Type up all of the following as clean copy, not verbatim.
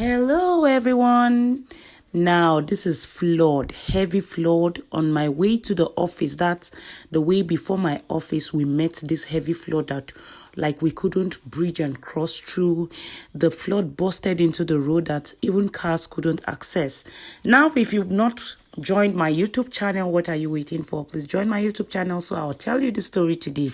Hello, everyone. Now, this is flood, heavy flood on my way to the office. That's the way before my office. We met this heavy flood that we couldn't bridge and cross through. The flood busted into the road that even cars couldn't access. Now, if you've not joined my YouTube channel, what are you waiting for? Please join my YouTube channel so I'll tell you the story today.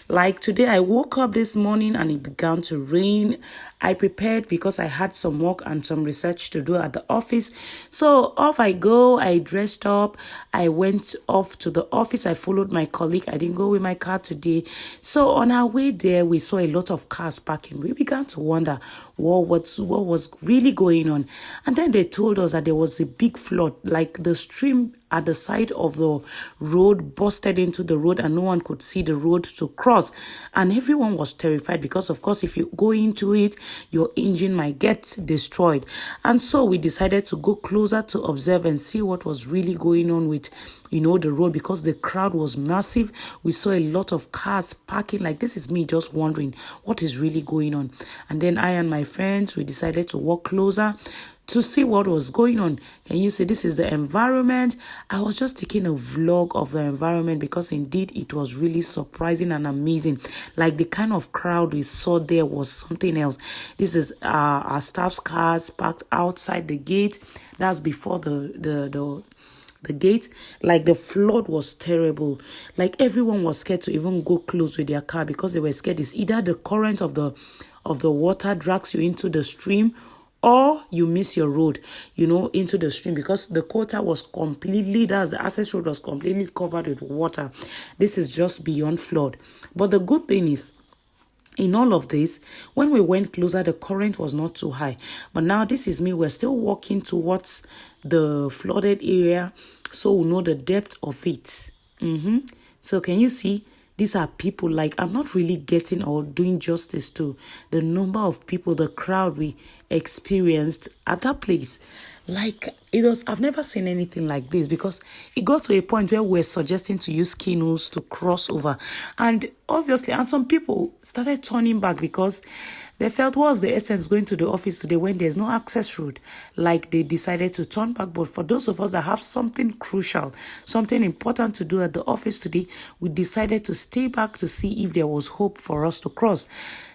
Like today, I woke up this morning and it began to rain. I prepared because I had some work and some research to do at the office. So off I go, I dressed up, I went off to the office. I followed my colleague. I didn't go with my car today. So on our way there, we saw a lot of cars parking. We began to wonder what was really going on. And then they told us that there was a big flood, like the stream at the side of the road busted into the road and no one could see the road to cross. And everyone was terrified because, of course, if you go into it, your engine might get destroyed. And so we decided to go closer to observe and see what was really going on with, the road, because the crowd was massive. We saw a lot of cars parking. Like, this is me just wondering what is really going on. And then I and my friends, we decided to walk closer to see what was going on. Can you see this is the environment? I was just taking a vlog of the environment because indeed it was really surprising and amazing. Like the kind of crowd we saw there was something else. This is our staff's cars parked outside the gate. That's before the gate. Like the flood was terrible. Like everyone was scared to even go close with their car because they were scared. It's either the current of the water drags you into the stream, or you miss your road, into the stream, because the quota was the access road was completely covered with water. This is just beyond flood. But the good thing is, in all of this, when we went closer, the current was not too high. But now this is me. We're still walking towards the flooded area, so we know the depth of it. So can you see? These are people, like, I'm not really getting or doing justice to the number of people, the crowd we experienced at that place. Like, I've never seen anything like this, because it got to a point where we're suggesting to use canoes to cross over. And obviously, and some people started turning back because they felt, what's the essence going to the office today when there's no access road? Like, they decided to turn back. But for those of us that have something crucial, something important to do at the office today, we decided to stay back to see if there was hope for us to cross.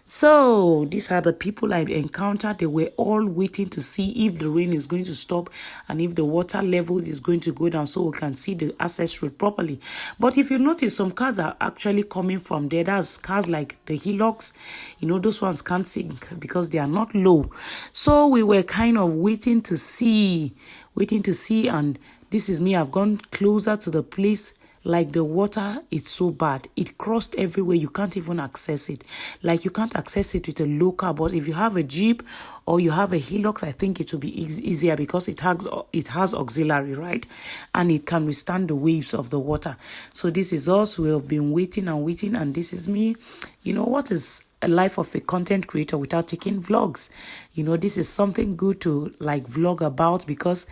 So these are the people I encountered. They were all waiting to see if the rain is going to stop and if the water level is going to go down so we can see the access road properly. But if you notice, some cars are actually coming from there. That's cars like the Hilux. Those ones can't sink because they are not low. So we were kind of waiting to see. And this is me. I've gone closer to the place. Like, the water is so bad. It crossed everywhere. You can't even access it. Like, you can't access it with a low car. But if you have a Jeep or you have a Hilux, I think it will be easier because it has auxiliary, right? And it can withstand the waves of the water. So this is us. We have been waiting. And this is me. What is a life of a content creator without taking vlogs? This is something good to vlog about, because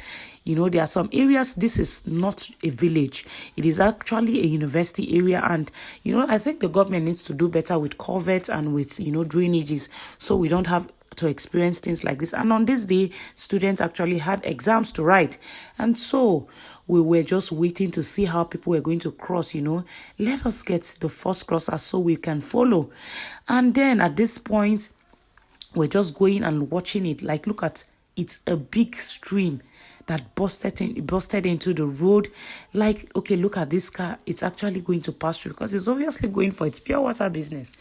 there are some areas. This is not a village. It is actually a university area. And I think the government needs to do better with culverts and with drainages, so we don't have to experience things like this. And on this day, students actually had exams to write, and so we were just waiting to see how people were going to cross. Let us get the first crosser so we can follow. And then at this point, we're just going and watching it. Like, look at, it's a big stream that busted into the road. Like, okay, look at this car. It's actually going to pass through because it's obviously going for its pure water business.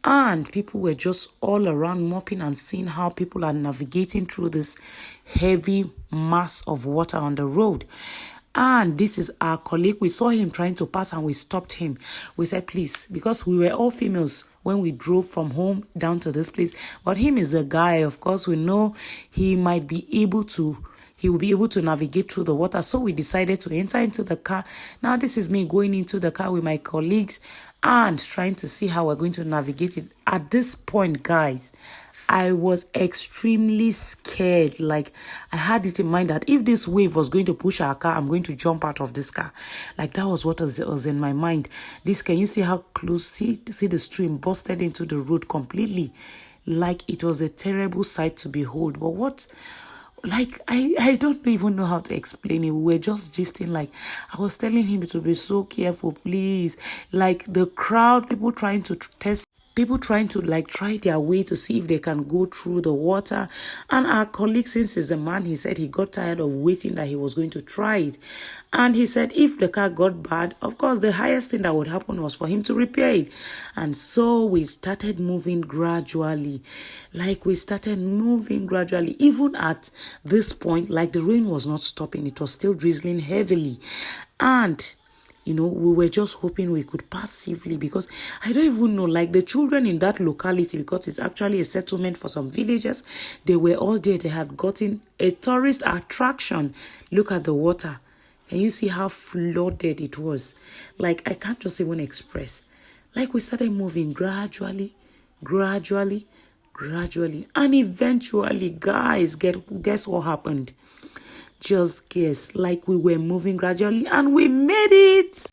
And people were just all around mopping and seeing how people are navigating through this heavy mass of water on the road. And this is our colleague. We saw him trying to pass and we stopped him. We said, please, because we were all females when we drove from home down to this place. But him is a guy. Of course, we know he will be able to navigate through the water. So we decided to enter into the car. Now, this is me going into the car with my colleagues and trying to see how we're going to navigate it. At this point, guys, I was extremely scared. Like, I had it in mind that if this wave was going to push our car, I'm going to jump out of this car. Like, that was what was in my mind. Can you see how close? See the stream busted into the road completely. like it was a terrible sight to behold. But what, like, I don't even know how to explain it. We were just gisting, like, I was telling him to be so careful, please. Like, the crowd, people trying to test, people trying to like try their way to see if they can go through the water. And our colleague, since he's a man, he said he got tired of waiting, that he was going to try it. And he said if the car got bad, of course the highest thing that would happen was for him to repair it. And so we started moving gradually. Like, we started moving gradually. Even at this point, like, the rain was not stopping. It was still drizzling heavily. And you know, we were just hoping we could pass safely, because I don't even know, like, the children in that locality, because it's actually a settlement for some villagers, they were all there. They had gotten a tourist attraction. Look at the water. Can you see how flooded it was? Like, I can't just even express. Like, we started moving gradually, gradually, gradually. And eventually, guys, guess what happened? Just guess. Like, we were moving gradually and we made it.